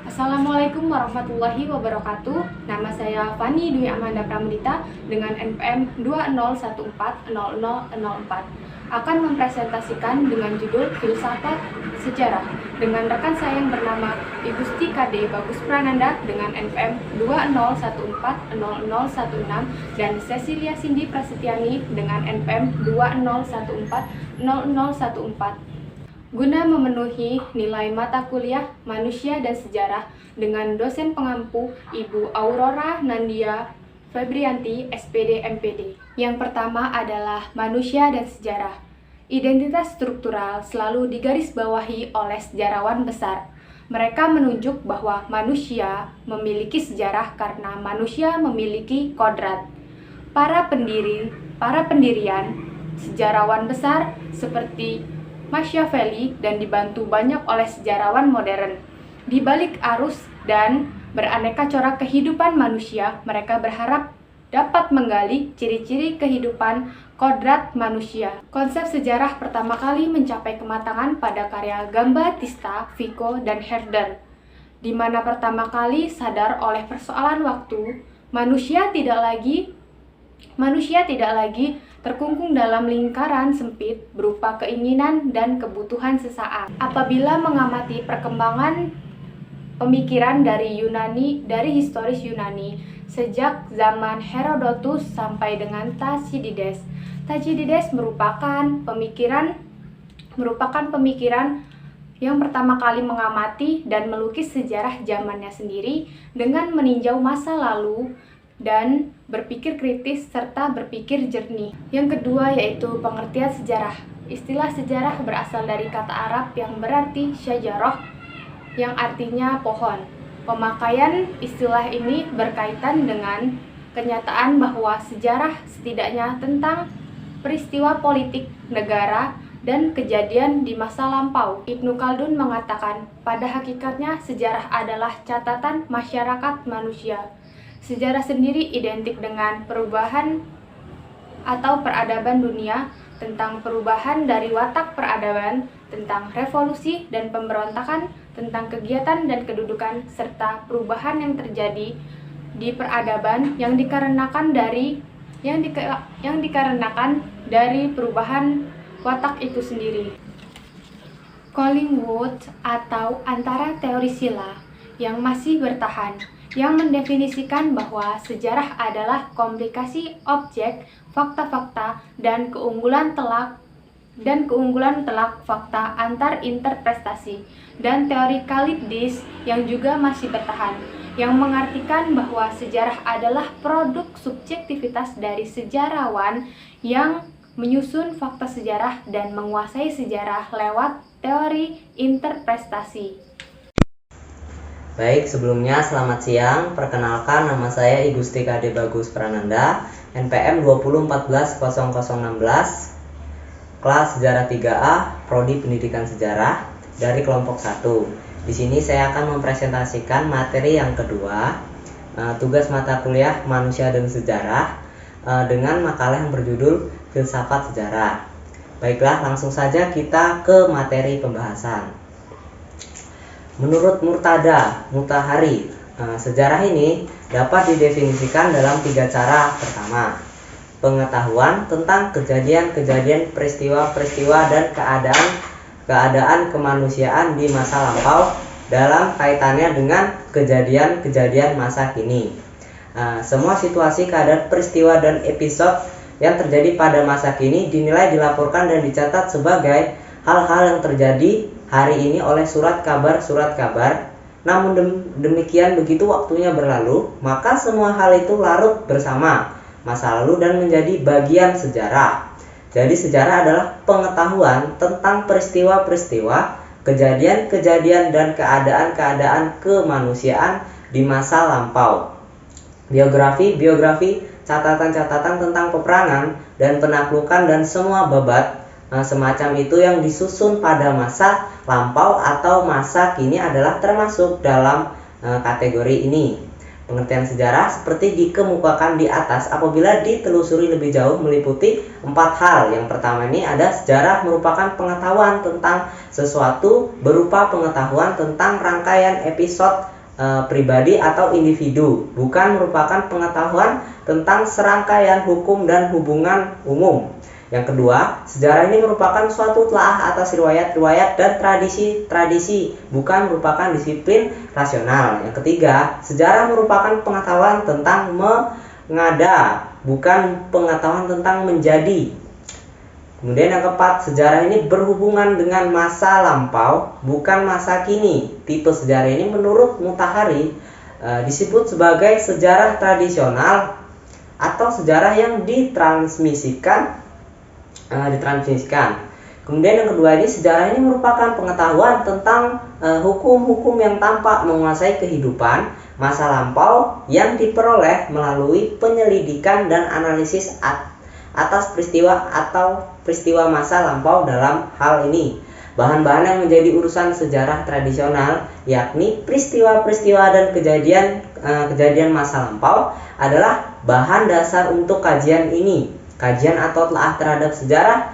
Assalamualaikum warahmatullahi wabarakatuh. Nama saya Fani Dwi Amanda Pramudita dengan NPM 20140004 akan mempresentasikan dengan judul Filsafat Sejarah dengan rekan saya yang bernama Igusti KD Bagus Prananda dengan NPM 20140016 dan Cecilia Cindy Prasetyani dengan NPM 20140014 guna memenuhi nilai mata kuliah Manusia dan Sejarah dengan dosen pengampu Ibu Aurora Nandia Febrianti, SPD MPD. Yang pertama adalah Manusia dan Sejarah. Identitas struktural selalu digarisbawahi oleh sejarawan besar. Mereka menunjuk bahwa manusia memiliki sejarah karena manusia memiliki kodrat. Para pendirian sejarawan besar seperti Machiavelli dan dibantu banyak oleh sejarawan modern. Di balik arus dan beraneka corak kehidupan manusia, mereka berharap dapat menggali ciri-ciri kehidupan kodrat manusia. Konsep sejarah pertama kali mencapai kematangan pada karya Giambattista Vico dan Herder, di mana pertama kali sadar oleh persoalan waktu, manusia tidak lagi terkungkung dalam lingkaran sempit berupa keinginan dan kebutuhan sesaat. Apabila mengamati perkembangan pemikiran dari historis Yunani sejak zaman Herodotus sampai dengan Thucydides. Thucydides merupakan pemikiran yang pertama kali mengamati dan melukis sejarah zamannya sendiri dengan meninjau masa lalu dan berpikir kritis serta berpikir jernih. Yang kedua yaitu pengertian sejarah. Istilah sejarah berasal dari kata Arab yang berarti syajarah, yang artinya pohon. Pemakaian istilah ini berkaitan dengan kenyataan bahwa sejarah setidaknya tentang peristiwa politik negara dan kejadian di masa lampau. Ibnu Khaldun mengatakan, pada hakikatnya sejarah adalah catatan masyarakat manusia. Sejarah sendiri identik dengan perubahan atau peradaban dunia, tentang perubahan dari watak peradaban, tentang revolusi dan pemberontakan, tentang kegiatan dan kedudukan, serta perubahan yang terjadi di peradaban yang dikarenakan dari perubahan watak itu sendiri. Collingwood atau antara teori sila yang masih bertahan, yang mendefinisikan bahwa sejarah adalah komplikasi objek, fakta-fakta, dan keunggulan telak fakta antar interpretasi, dan teori Khalid yang juga masih bertahan, yang mengartikan bahwa sejarah adalah produk subjektivitas dari sejarawan yang menyusun fakta sejarah dan menguasai sejarah lewat teori interpretasi. Baik, sebelumnya selamat siang. Perkenalkan, nama saya Igusti KD Bagus Prananda, NPM 20140016, kelas Sejarah 3A, Prodi Pendidikan Sejarah dari kelompok 1. Di sini saya akan mempresentasikan materi yang kedua, tugas mata kuliah Manusia dan Sejarah, dengan makalah yang berjudul Filsafat Sejarah. Baiklah, langsung saja kita ke materi pembahasan. Menurut Murtada Mutahari, sejarah ini dapat didefinisikan dalam 3 cara. Pertama, pengetahuan tentang kejadian-kejadian, peristiwa-peristiwa, dan keadaan kemanusiaan di masa lampau dalam kaitannya dengan kejadian-kejadian masa kini. Semua situasi, keadaan, peristiwa, dan episode yang terjadi pada masa kini dinilai, dilaporkan, dan dicatat sebagai hal-hal yang terjadi hari ini oleh surat kabar. Namun demikian, begitu waktunya berlalu, maka semua hal itu larut bersama masa lalu dan menjadi bagian sejarah. Jadi sejarah adalah pengetahuan tentang peristiwa-peristiwa, kejadian-kejadian, dan keadaan-keadaan kemanusiaan di masa lampau. Biografi, catatan-catatan tentang peperangan dan penaklukan dan semua babat semacam itu yang disusun pada masa lampau atau masa kini adalah termasuk dalam kategori ini. Pengertian sejarah seperti dikemukakan di atas apabila ditelusuri lebih jauh meliputi 4 hal. Yang pertama ini ada sejarah merupakan pengetahuan tentang sesuatu berupa pengetahuan tentang rangkaian episode pribadi atau individu, bukan merupakan pengetahuan tentang serangkaian hukum dan hubungan umum. Yang kedua, sejarah ini merupakan suatu telaah atas riwayat-riwayat dan tradisi-tradisi, bukan merupakan disiplin rasional. Yang ketiga, sejarah merupakan pengetahuan tentang mengada, bukan pengetahuan tentang menjadi. Kemudian yang keempat, sejarah ini berhubungan dengan masa lampau, bukan masa kini. Tipe sejarah ini menurut Mutahari disebut sebagai sejarah tradisional atau sejarah yang ditransmisikan. Kemudian yang kedua ini, sejarah ini merupakan pengetahuan tentang hukum-hukum yang tampak menguasai kehidupan masa lampau yang diperoleh melalui penyelidikan dan analisis atas peristiwa atau peristiwa masa lampau. Dalam hal ini, bahan-bahan yang menjadi urusan sejarah tradisional, yakni peristiwa-peristiwa dan kejadian masa lampau, adalah bahan dasar untuk kajian ini. Kajian atau telaah terhadap sejarah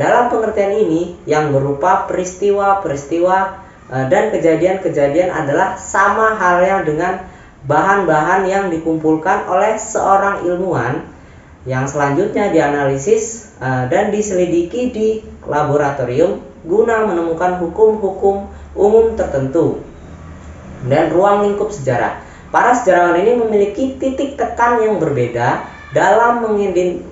dalam pengertian ini yang berupa peristiwa-peristiwa dan kejadian-kejadian adalah sama halnya dengan bahan-bahan yang dikumpulkan oleh seorang ilmuwan yang selanjutnya dianalisis dan diselidiki di laboratorium guna menemukan hukum-hukum umum tertentu. Dan ruang lingkup sejarah. Para sejarawan ini memiliki titik tekan yang berbeda dalam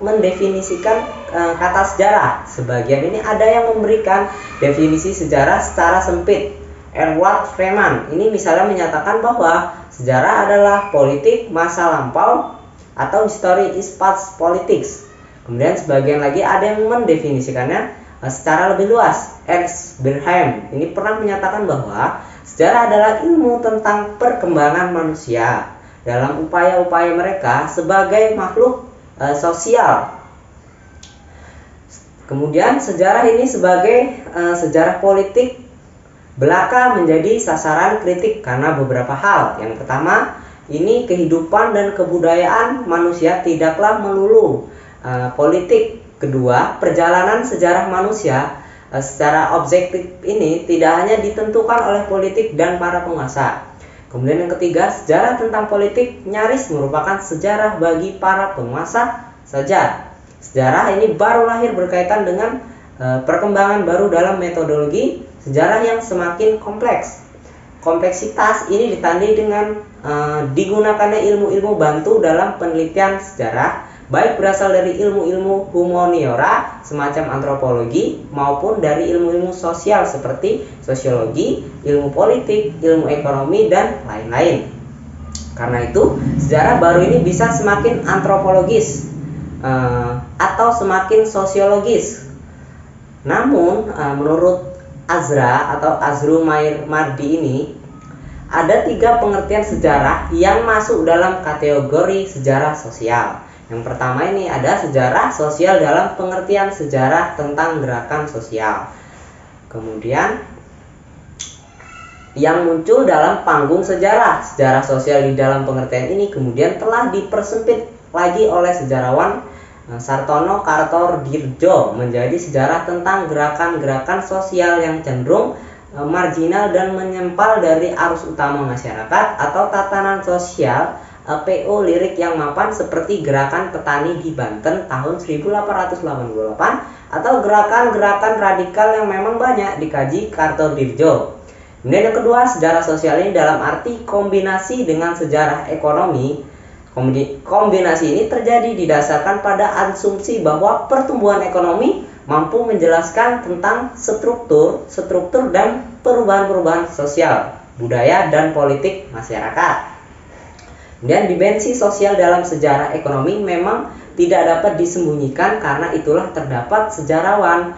mendefinisikan kata sejarah. Sebagian ini ada yang memberikan definisi sejarah secara sempit. Edward Freeman ini misalnya menyatakan bahwa sejarah adalah politik masa lampau atau history is past politics. Kemudian sebagian lagi ada yang mendefinisikannya secara lebih luas. Ernst Bernheim ini pernah menyatakan bahwa sejarah adalah ilmu tentang perkembangan manusia dalam upaya-upaya mereka sebagai makhluk sosial. Kemudian sejarah ini sebagai sejarah politik belaka menjadi sasaran kritik karena beberapa hal. Yang pertama, ini kehidupan dan kebudayaan manusia tidaklah melulu politik. Kedua, perjalanan sejarah manusia secara objektif ini tidak hanya ditentukan oleh politik dan para penguasa. Kemudian yang ketiga, sejarah tentang politik nyaris merupakan sejarah bagi para penguasa saja. Sejarah ini baru lahir berkaitan dengan perkembangan baru dalam metodologi sejarah yang semakin kompleks. Kompleksitas ini ditandai dengan digunakannya ilmu-ilmu bantu dalam penelitian sejarah, baik berasal dari ilmu-ilmu humaniora semacam antropologi maupun dari ilmu-ilmu sosial seperti sosiologi, ilmu politik, ilmu ekonomi, dan lain-lain. Karena itu, sejarah baru ini bisa semakin antropologis atau semakin sosiologis. Namun, menurut Azra atau Azru Mardi ini, ada 3 pengertian sejarah yang masuk dalam kategori sejarah sosial. Yang pertama ini ada sejarah sosial dalam pengertian sejarah tentang gerakan sosial. Kemudian yang muncul dalam panggung sejarah. Sejarah sosial di dalam pengertian ini kemudian telah dipersempit lagi oleh sejarawan Sartono Kartodirjo menjadi sejarah tentang gerakan-gerakan sosial yang cenderung marginal dan menyempal dari arus utama masyarakat atau tatanan sosial PO lirik yang mapan seperti gerakan petani di Banten tahun 1888 atau gerakan-gerakan radikal yang memang banyak dikaji Kartodirjo. Kemudian yang kedua, sejarah sosial ini dalam arti kombinasi dengan sejarah ekonomi. Kombinasi ini terjadi didasarkan pada asumsi bahwa pertumbuhan ekonomi mampu menjelaskan tentang struktur dan perubahan-perubahan sosial, budaya, dan politik masyarakat. Dan dimensi sosial dalam sejarah ekonomi memang tidak dapat disembunyikan, karena itulah terdapat sejarawan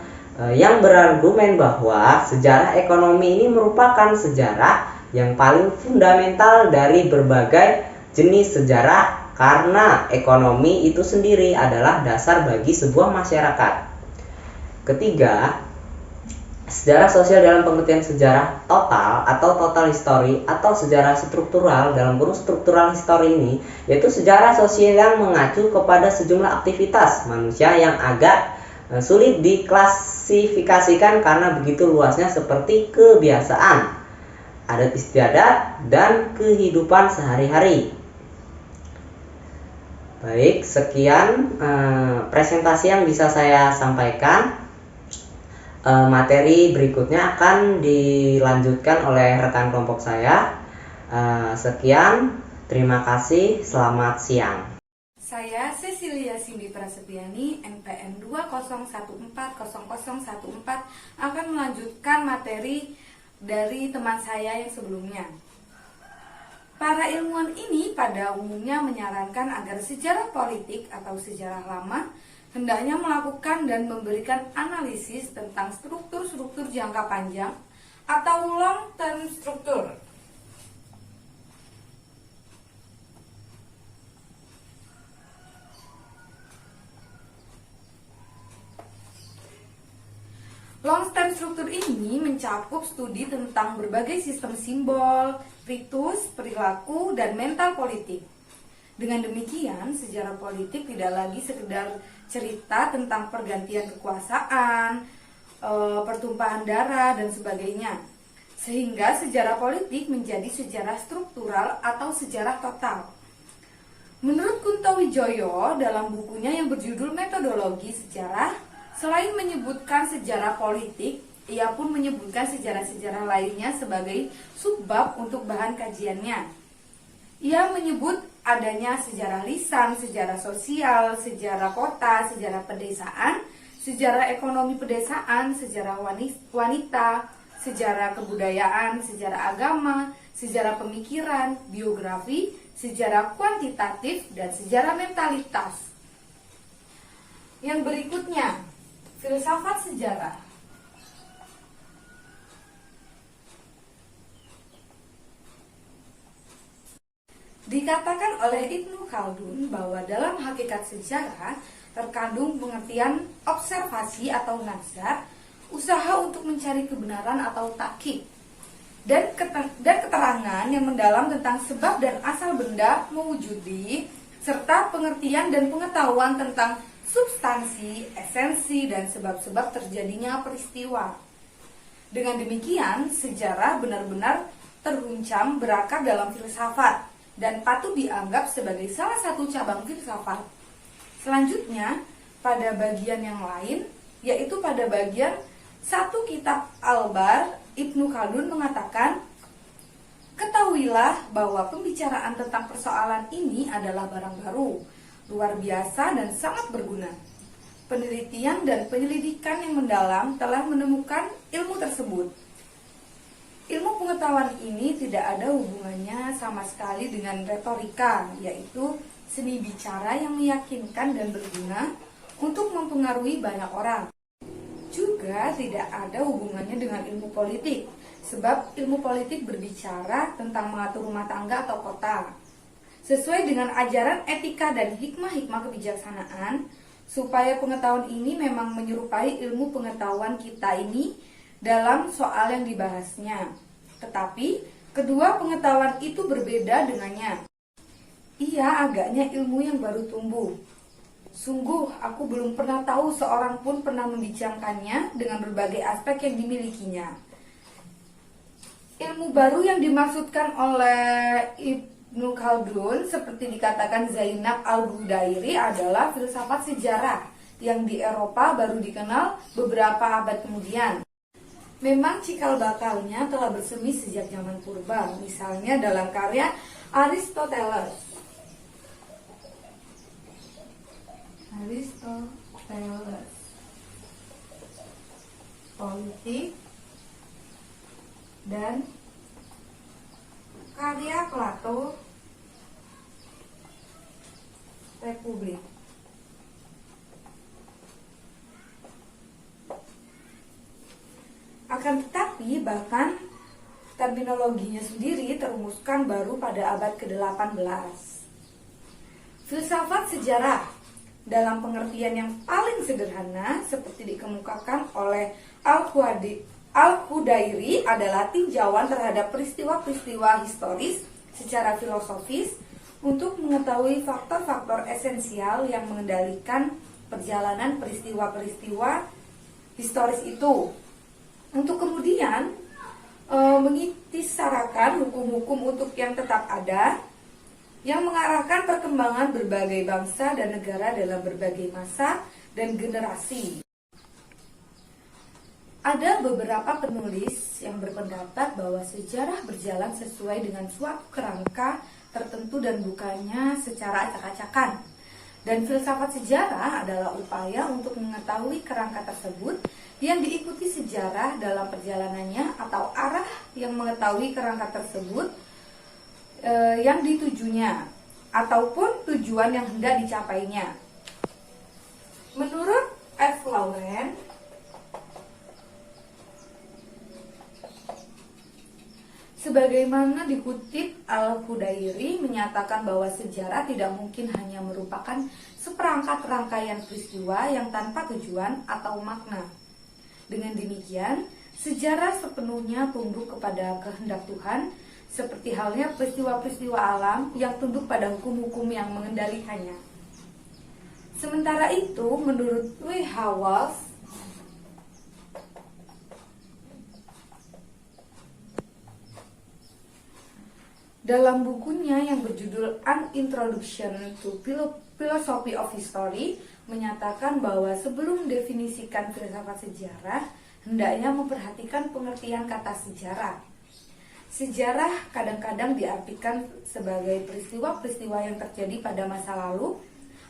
yang berargumen bahwa sejarah ekonomi ini merupakan sejarah yang paling fundamental dari berbagai jenis sejarah, karena ekonomi itu sendiri adalah dasar bagi sebuah masyarakat. Ketiga, sejarah sosial dalam pengertian sejarah total atau total history atau sejarah struktural. Dalam kurung struktural history ini yaitu sejarah sosial yang mengacu kepada sejumlah aktivitas manusia yang agak sulit diklasifikasikan karena begitu luasnya, seperti kebiasaan, adat istiadat, dan kehidupan sehari-hari. Baik, sekian presentasi yang bisa saya sampaikan. Materi berikutnya akan dilanjutkan oleh rekan kelompok saya. Sekian, terima kasih, selamat siang. Saya Cecilia Cindy Prasetyani, NPM 201400014 akan melanjutkan materi dari teman saya yang sebelumnya. Para ilmuwan ini pada umumnya menyarankan agar sejarah politik atau sejarah lama hendaknya melakukan dan memberikan analisis tentang struktur-struktur jangka panjang atau long term struktur. Long term struktur ini mencakup studi tentang berbagai sistem simbol, ritus, perilaku, dan mental politik. Dengan demikian, sejarah politik tidak lagi sekedar cerita tentang pergantian kekuasaan, pertumpahan darah, dan sebagainya. Sehingga sejarah politik menjadi sejarah struktural atau sejarah total. Menurut Kunto Wijoyo dalam bukunya yang berjudul Metodologi Sejarah, selain menyebutkan sejarah politik, ia pun menyebutkan sejarah-sejarah lainnya sebagai subbab untuk bahan kajiannya. Ia menyebut adanya sejarah lisan, sejarah sosial, sejarah kota, sejarah pedesaan, sejarah ekonomi pedesaan, sejarah wanita, sejarah kebudayaan, sejarah agama, sejarah pemikiran, biografi, sejarah kuantitatif, dan sejarah mentalitas. Yang berikutnya, filsafat sejarah. Dikatakan oleh Ibnu Khaldun bahwa dalam hakikat sejarah terkandung pengertian observasi atau nazar, usaha untuk mencari kebenaran atau takkik, dan keterangan yang mendalam tentang sebab dan asal benda mewujudi, serta pengertian dan pengetahuan tentang substansi, esensi, dan sebab-sebab terjadinya peristiwa. Dengan demikian, sejarah benar-benar teruncam berakar dalam filsafat dan patut dianggap sebagai salah satu cabang filsafat. Selanjutnya, pada bagian yang lain, yaitu pada bagian 1 kitab Al-Bar, Ibnu Khaldun mengatakan, ketahuilah bahwa pembicaraan tentang persoalan ini adalah barang baru, luar biasa dan sangat berguna. Penelitian dan penyelidikan yang mendalam telah menemukan ilmu tersebut. Ilmu pengetahuan ini tidak ada hubungannya sama sekali dengan retorika, yaitu seni bicara yang meyakinkan dan berguna untuk mempengaruhi banyak orang. Juga tidak ada hubungannya dengan ilmu politik, sebab ilmu politik berbicara tentang mengatur rumah tangga atau kota. Sesuai dengan ajaran etika dan hikmah-hikmah kebijaksanaan, supaya pengetahuan ini memang menyerupai ilmu pengetahuan kita ini dalam soal yang dibahasnya. Tetapi, kedua pengetahuan itu berbeda dengannya. Ia agaknya ilmu yang baru tumbuh. Sungguh, aku belum pernah tahu seorang pun pernah membincangkannya dengan berbagai aspek yang dimilikinya. Ilmu baru yang dimaksudkan oleh Ibnu Khaldun, seperti dikatakan Zainab Al-Budairi, adalah filsafat sejarah yang di Eropa baru dikenal beberapa abad kemudian. Memang cikal bakalnya telah bersemi sejak zaman purba, misalnya dalam karya Aristoteles. Politik dan karya Plato, Republik. Akan tetapi bahkan terminologinya sendiri terumuskan baru pada abad ke-18. Filsafat sejarah dalam pengertian yang paling sederhana seperti dikemukakan oleh Al-Khudairi adalah tinjauan terhadap peristiwa-peristiwa historis secara filosofis untuk mengetahui faktor-faktor esensial yang mengendalikan perjalanan peristiwa-peristiwa historis itu, untuk kemudian mengisyaratkan hukum-hukum untuk yang tetap ada, yang mengarahkan perkembangan berbagai bangsa dan negara dalam berbagai masa dan generasi. Ada beberapa penulis yang berpendapat bahwa sejarah berjalan sesuai dengan suatu kerangka tertentu dan bukannya secara acak-acakan. Dan filsafat sejarah adalah upaya untuk mengetahui kerangka tersebut yang diikuti sejarah dalam perjalanannya atau arah yang mengetahui kerangka tersebut yang ditujunya ataupun tujuan yang hendak dicapainya. Menurut F. Lauren, sebagaimana dikutip Al-Qudairi menyatakan bahwa sejarah tidak mungkin hanya merupakan seperangkat rangkaian peristiwa yang tanpa tujuan atau makna. Dengan demikian, sejarah sepenuhnya tunduk kepada kehendak Tuhan, seperti halnya peristiwa-peristiwa alam yang tunduk pada hukum-hukum yang mengendalikannya. Sementara itu, menurut W. H. Walsh, dalam bukunya yang berjudul An Introduction to Philosophy of History menyatakan bahwa sebelum mendefinisikan filsafat sejarah, hendaknya memperhatikan pengertian kata sejarah. Sejarah kadang-kadang diartikan sebagai peristiwa-peristiwa yang terjadi pada masa lalu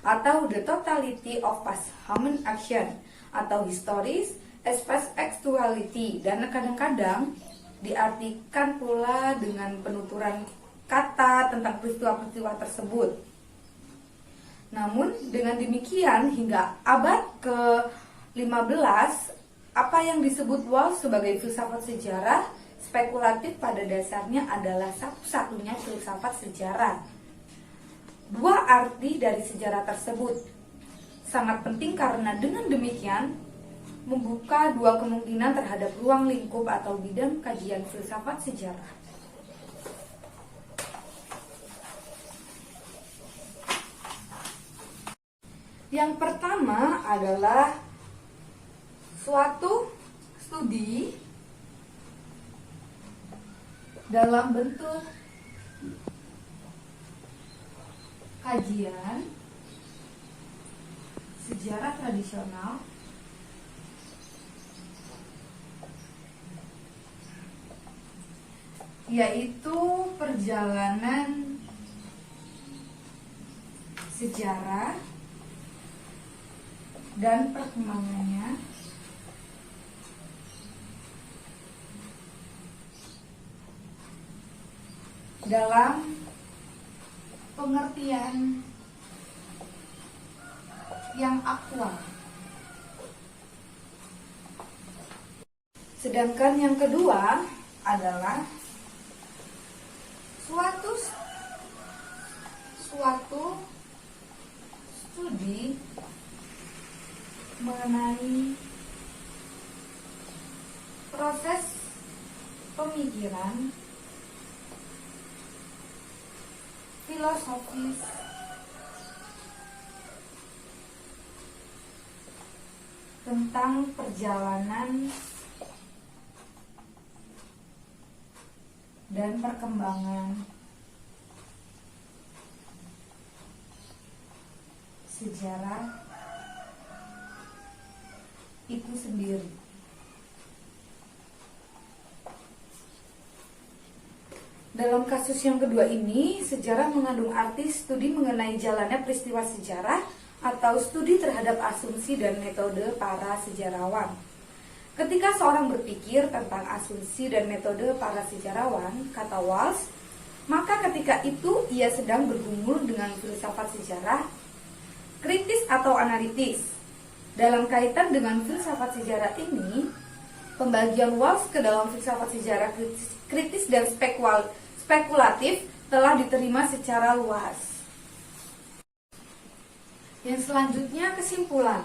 atau the totality of past human action atau histories as past actuality, dan kadang-kadang diartikan pula dengan penuturan kata tentang peristiwa-peristiwa tersebut. Namun dengan demikian hingga abad ke-15 apa yang disebut Walsh sebagai filsafat sejarah spekulatif pada dasarnya adalah satu-satunya filsafat sejarah. Dua arti dari sejarah tersebut sangat penting karena dengan demikian membuka dua kemungkinan terhadap ruang lingkup atau bidang kajian filsafat sejarah. Yang pertama adalah suatu studi dalam bentuk kajian sejarah tradisional yaitu perjalanan sejarah dan perkembangannya dalam pengertian yang aktual. Sedangkan yang kedua adalah suatu studi mengenai proses pemikiran filosofis tentang perjalanan dan perkembangan sejarah itu sendiri. Dalam kasus yang kedua ini, sejarah mengandung arti studi mengenai jalannya peristiwa sejarah atau studi terhadap asumsi dan metode para sejarawan. Ketika seorang berpikir tentang asumsi dan metode para sejarawan, kata Walsh, maka ketika itu ia sedang bergumul dengan filsafat sejarah, kritis atau analitis. Dalam kaitan dengan filsafat sejarah ini, pembagian Walsh ke dalam filsafat sejarah kritis dan spekulatif telah diterima secara luas. Yang selanjutnya kesimpulan.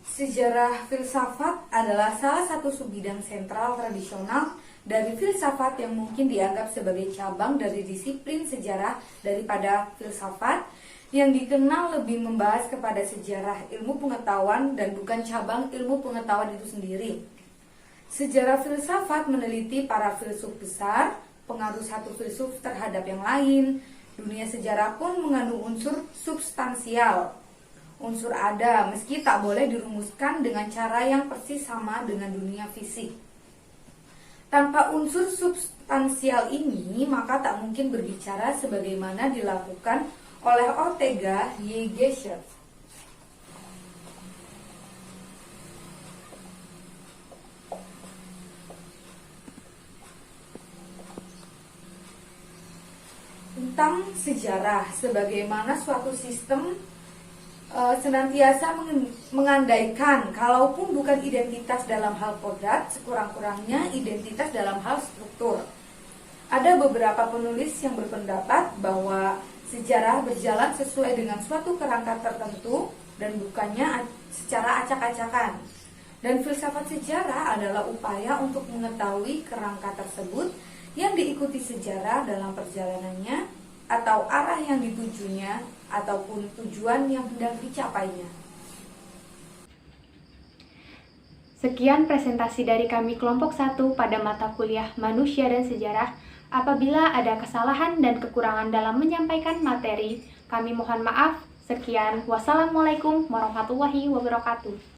Sejarah filsafat adalah salah satu subbidang sentral tradisional dari filsafat yang mungkin dianggap sebagai cabang dari disiplin sejarah daripada filsafat, yang dikenal lebih membahas kepada sejarah ilmu pengetahuan dan bukan cabang ilmu pengetahuan itu sendiri. Sejarah filsafat meneliti para filsuf besar, pengaruh satu filsuf terhadap yang lain. Dunia sejarah pun mengandung unsur substansial. Unsur ada meski tak boleh dirumuskan dengan cara yang persis sama dengan dunia fisik. Tanpa unsur substansial ini, maka tak mungkin berbicara sebagaimana dilakukan oleh Ortega y Gasset. Tentang sejarah, sebagaimana suatu sistem senantiasa mengandaikan, kalaupun bukan identitas dalam hal kodrat, sekurang-kurangnya identitas dalam hal struktur. Ada beberapa penulis yang berpendapat bahwa sejarah berjalan sesuai dengan suatu kerangka tertentu dan bukannya secara acak-acakan. Dan filsafat sejarah adalah upaya untuk mengetahui kerangka tersebut yang diikuti sejarah dalam perjalanannya atau arah yang ditujunya ataupun tujuan yang hendak dicapainya. Sekian presentasi dari kami kelompok 1 pada mata kuliah Manusia dan Sejarah. Apabila ada kesalahan dan kekurangan dalam menyampaikan materi, kami mohon maaf. Sekian, wassalamualaikum warahmatullahi wabarakatuh.